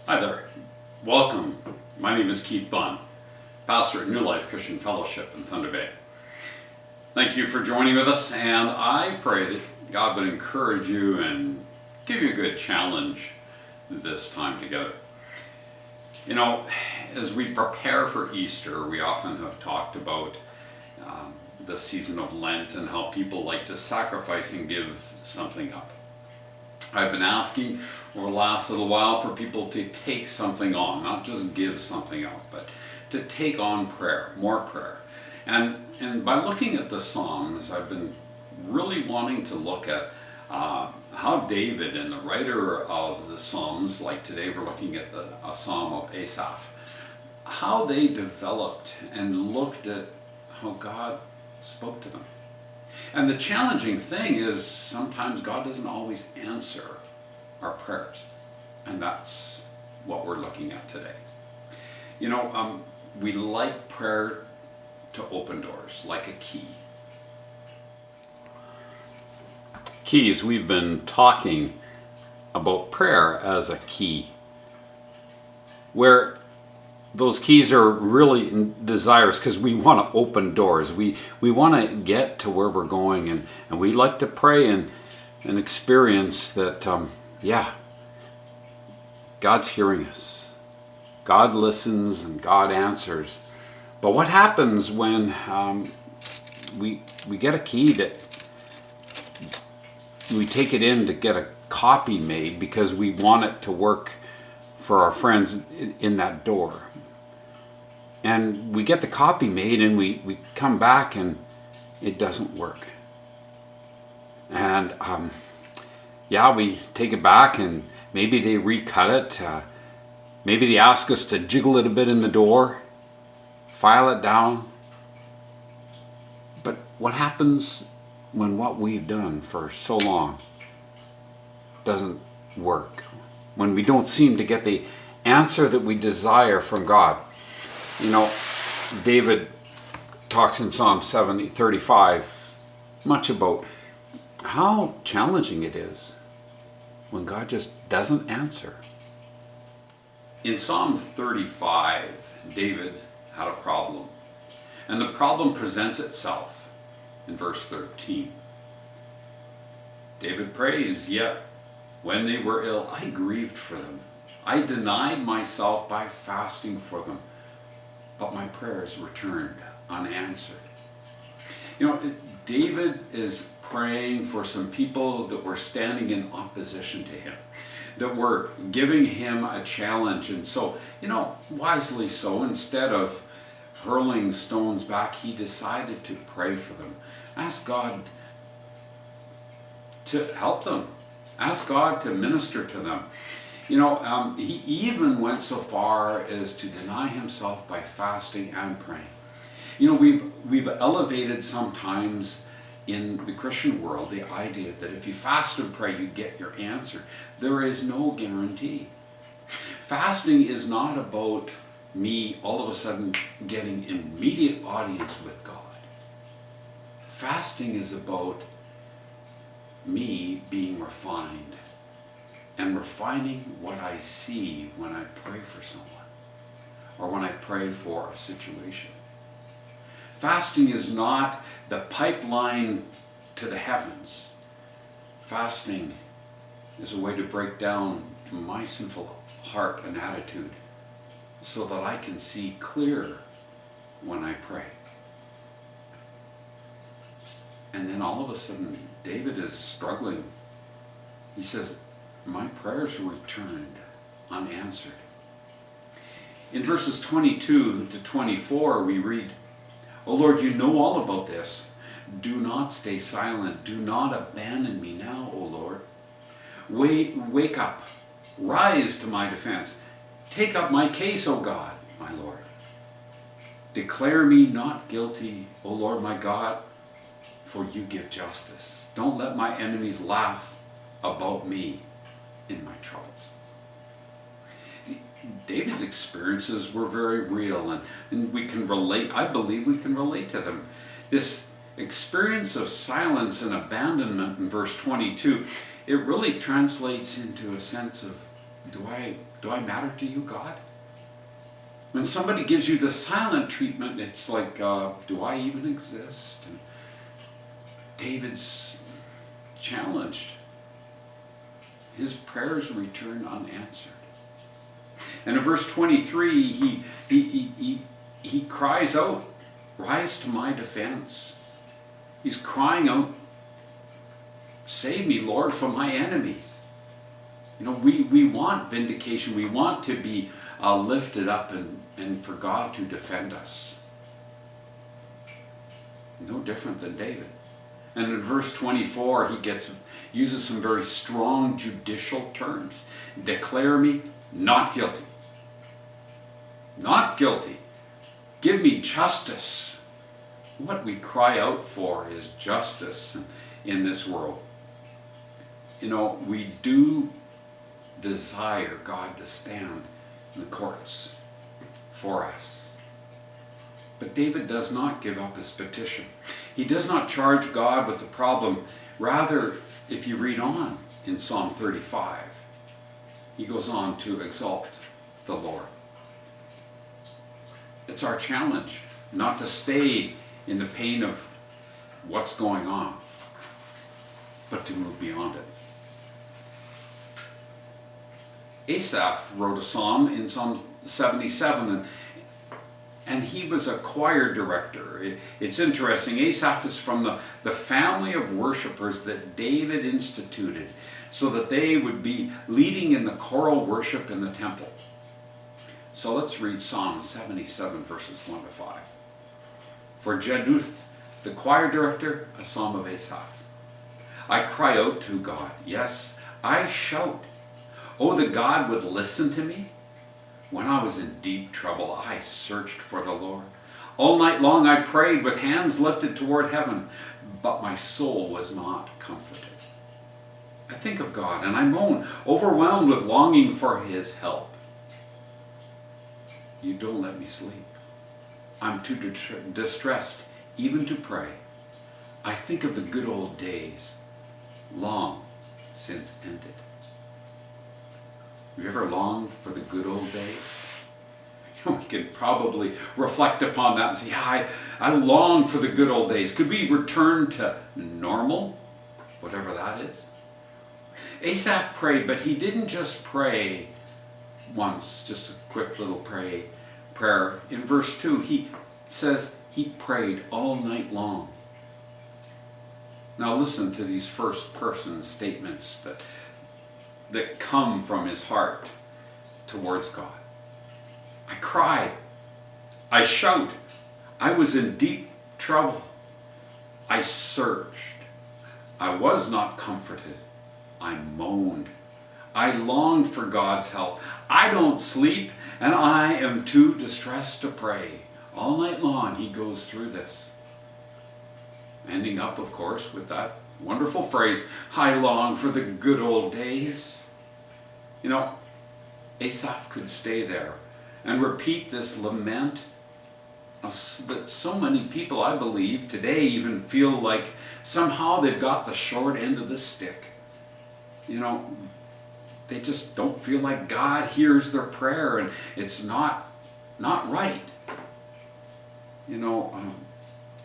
Hi there. Welcome. My name is Keith Bunn, pastor at New Life Christian Fellowship in Thunder Bay. Thank you for joining with us, and I pray that God would encourage you and give you a good challenge this time together. You know, as we prepare for Easter, we often have talked about the season of Lent and how people like to sacrifice and give something up. I've been asking over the last little while for people to take something on, not just give something up, but to take on prayer, more prayer. And by looking at the Psalms, I've been really wanting to look at how David and the writer of the Psalms, like today we're looking at a Psalm of Asaph, how they developed and looked at how God spoke to them. And the challenging thing is sometimes God doesn't always answer our prayers. And that's what we're looking at today. You know, we like prayer to open doors, like a key. Keys, we've been talking about prayer as a key, where those keys are really desires because we want to open doors. We want to get to where we're going, and we like to pray and experience that, God's hearing us. God listens and God answers. But what happens when we get a key that we take it in to get a copy made because we want it to work for our friends in that door? And we get the copy made and we come back and it doesn't work. And we take it back and maybe they recut it. Maybe they ask us to jiggle it a bit in the door, file it down. But what happens when what we've done for so long doesn't work? When we don't seem to get the answer that we desire from God? You know, David talks in Psalm 35 much about how challenging it is when God just doesn't answer. In Psalm 35, David had a problem. And the problem presents itself in verse 13. David prays, "Yet when they were ill, I grieved for them. I denied myself by fasting for them. But my prayers returned unanswered." You know, David is praying for some people that were standing in opposition to him, that were giving him a challenge. And so, wisely so, instead of hurling stones back, he decided to pray for them. Ask God to help them. Ask God to minister to them. He even went so far as to deny himself by fasting and praying. We've elevated sometimes in the Christian world the idea that if you fast and pray, you get your answer. There is no guarantee. Fasting is not about me all of a sudden getting immediate audience with God. Fasting is about me being refined and refining what I see when I pray for someone or when I pray for a situation. Fasting is not the pipeline to the heavens. Fasting is a way to break down my sinful heart and attitude so that I can see clear when I pray. And then all of a sudden, David is struggling. He says, "My prayers returned unanswered." In verses 22 to 24, we read, "O Lord, you know all about this. Do not stay silent. Do not abandon me now, O Lord. Wake up. Rise to my defense. Take up my case, O God, my Lord. Declare me not guilty, O Lord my God, for you give justice. Don't let my enemies laugh about me in my troubles." See, David's experiences were very real, and we can relate. I believe we can relate to them. This experience of silence and abandonment in verse 22, it really translates into a sense of, do Do I matter to you, God? When somebody gives you the silent treatment, it's like, do I even exist? And David's challenged. His prayers return unanswered. And in verse 23, he cries out, rise to my defense. He's crying out, save me, Lord, from my enemies. You know, we want vindication. We want to be lifted up and for God to defend us. No different than David. And in verse 24, he uses some very strong judicial terms. Declare me not guilty. Not guilty. Give me justice. What we cry out for is justice in this world. You know, we do desire God to stand in the courts for us. But David does not give up his petition. He does not charge God with the problem. Rather, if you read on in Psalm 35, he goes on to exalt the Lord. It's our challenge not to stay in the pain of what's going on, but to move beyond it. Asaph wrote a psalm in Psalm 77, and he was a choir director. It's interesting. Asaph is from the family of worshipers that David instituted so that they would be leading in the choral worship in the temple. So let's read Psalm 77, verses 1 to 5. For Jeduth, the choir director, a psalm of Asaph. I cry out to God. Yes, I shout. Oh, that God would listen to me. When I was in deep trouble, I searched for the Lord. All night long I prayed with hands lifted toward heaven, but my soul was not comforted. I think of God and I moan, overwhelmed with longing for his help. You don't let me sleep. I'm too distressed even to pray. I think of the good old days, long since ended. Have you ever longed for the good old days? We could probably reflect upon that and say, yeah, I long for the good old days. Could we return to normal, whatever that is? Asaph prayed, but he didn't just pray once, just a quick little prayer. In verse 2, he says he prayed all night long. Now listen to these first person statements that come from his heart towards God. I cried. I shout. I was in deep trouble. I searched. I was not comforted. I moaned. I longed for God's help. I don't sleep, and I am too distressed to pray. All night long he goes through this. Ending up, of course, with that wonderful phrase, I long for the good old days. You know, Asaph could stay there and repeat this lament that so many people, I believe, today even feel like somehow they've got the short end of the stick. You know, they just don't feel like God hears their prayer and it's not right. You know,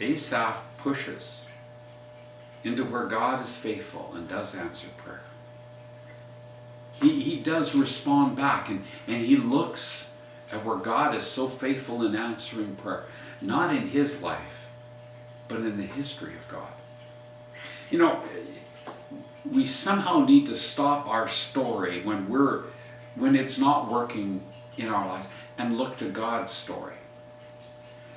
Asaph pushes into where God is faithful and does answer prayer. He does respond back and he looks at where God is so faithful in answering prayer, not in his life, but in the history of God. You know, we somehow need to stop our story when it's not working in our lives and look to God's story.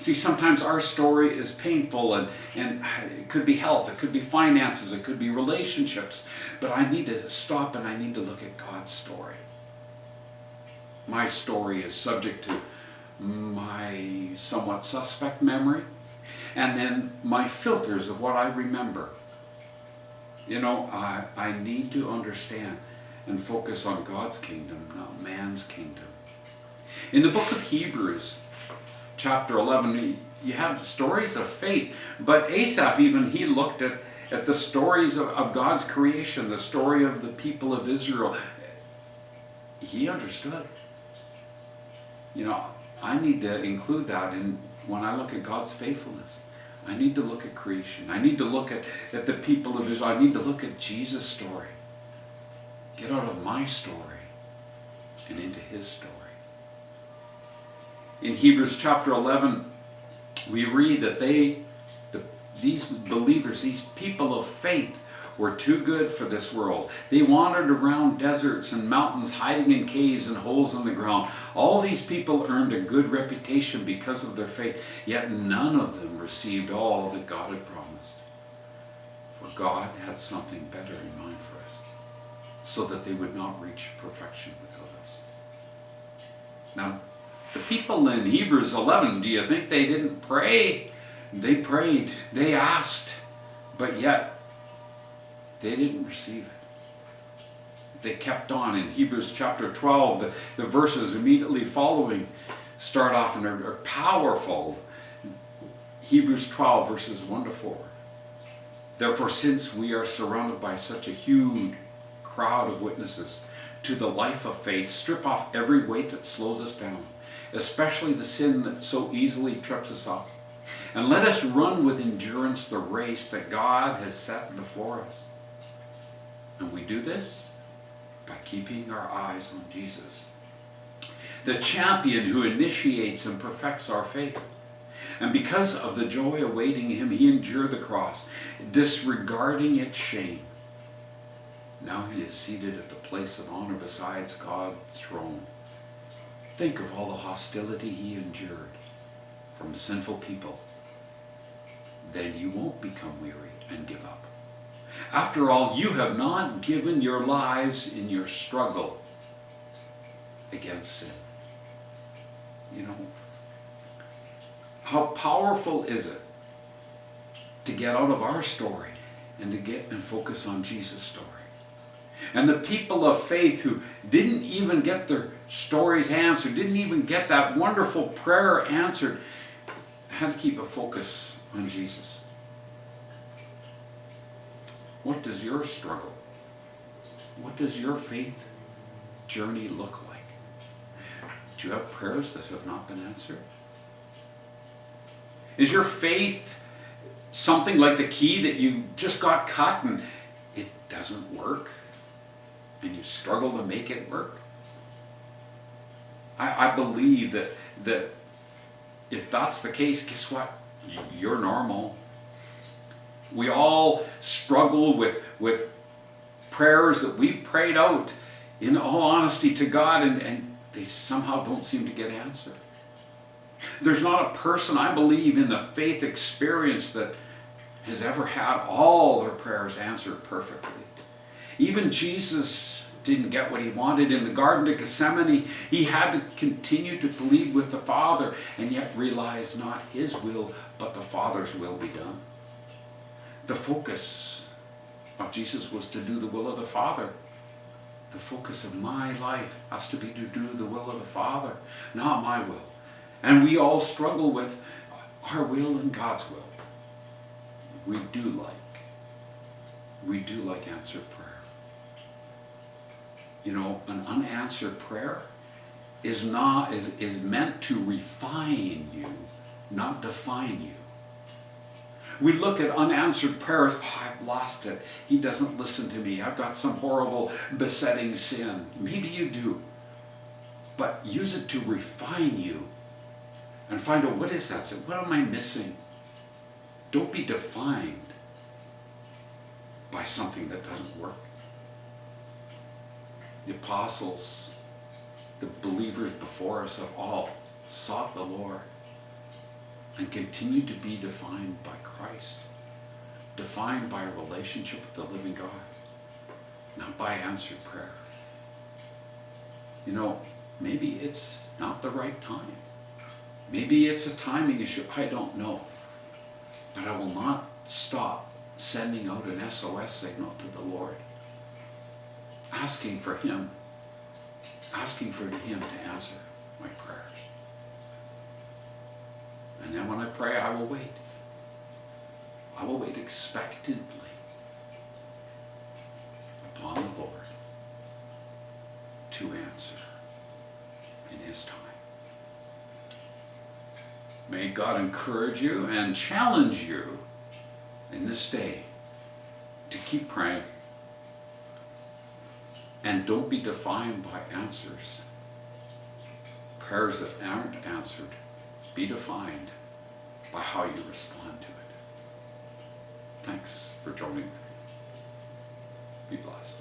See, sometimes our story is painful and it could be health, it could be finances, it could be relationships, but I need to stop and I need to look at God's story. My story is subject to my somewhat suspect memory and then my filters of what I remember. You know, I need to understand and focus on God's kingdom, not man's kingdom. In the book of Hebrews, chapter 11, you have stories of faith, but Asaph even, he looked at the stories of God's creation, the story of the people of Israel. he understood. You know, I need to include that in when I look at God's faithfulness. I need to look at creation. I need to look at the people of Israel. I need to look at Jesus' story. Get out of my story and into his story. In Hebrews chapter 11, we read that these believers, these people of faith, were too good for this world. They wandered around deserts and mountains, hiding in caves and holes in the ground. All these people earned a good reputation because of their faith, yet none of them received all that God had promised. For God had something better in mind for us, so that they would not reach perfection without us. Now, the people in Hebrews 11, do you think they didn't pray? They prayed, they asked, but yet they didn't receive it. They kept on. In Hebrews chapter 12, the verses immediately following start off and are powerful. Hebrews 12, verses 1 to 4. Therefore, since we are surrounded by such a huge crowd of witnesses to the life of faith, strip off every weight that slows us down, especially the sin that so easily trips us up. And let us run with endurance the race that God has set before us. And we do this by keeping our eyes on Jesus, the champion who initiates and perfects our faith. And because of the joy awaiting him, he endured the cross, disregarding its shame. Now he is seated at the place of honor beside God's throne. Think of all the hostility he endured from sinful people. Then you won't become weary and give up. After all, you have not given your lives in your struggle against sin. You know, how powerful is it to get out of our story and to get and focus on Jesus' story? And the people of faith who didn't even get their stories answered, didn't even get that wonderful prayer answered, had to keep a focus on Jesus. What does your struggle, what does your faith journey look like? Do you have prayers that have not been answered? Is your faith something like the key that you just got cut and it doesn't work and you struggle to make it work? I believe that if that's the case, guess what? You're normal. We all struggle with prayers that we've prayed out in all honesty to God, and they somehow don't seem to get answered. There's not a person, I believe, in the faith experience that has ever had all their prayers answered perfectly. Even Jesus didn't get what he wanted in the Garden of Gethsemane. He had to continue to plead with the Father and yet realize not his will, but the Father's will be done. The focus of Jesus was to do the will of the Father. The focus of my life has to be to do the will of the Father, not my will. And we all struggle with our will and God's will. We do like answered prayer. You know, an unanswered prayer is meant to refine you, not define you. We look at unanswered prayers, oh, I've lost it. He doesn't listen to me. I've got some horrible besetting sin. Maybe you do. But use it to refine you and find out, what is that sin? What am I missing? Don't be defined by something that doesn't work. The apostles, the believers before us have all sought the Lord and continue to be defined by Christ, defined by a relationship with the living God, not by answered prayer. You know, maybe it's not the right time. Maybe it's a timing issue. I don't know. But I will not stop sending out an SOS signal to the Lord, asking for Him to answer my prayers. And then when I pray, I will wait. I will wait expectantly upon the Lord to answer in His time. May God encourage you and challenge you in this day to keep praying. And don't be defined by answers. Prayers that aren't answered, be defined by how you respond to it. Thanks for joining with me. Be blessed.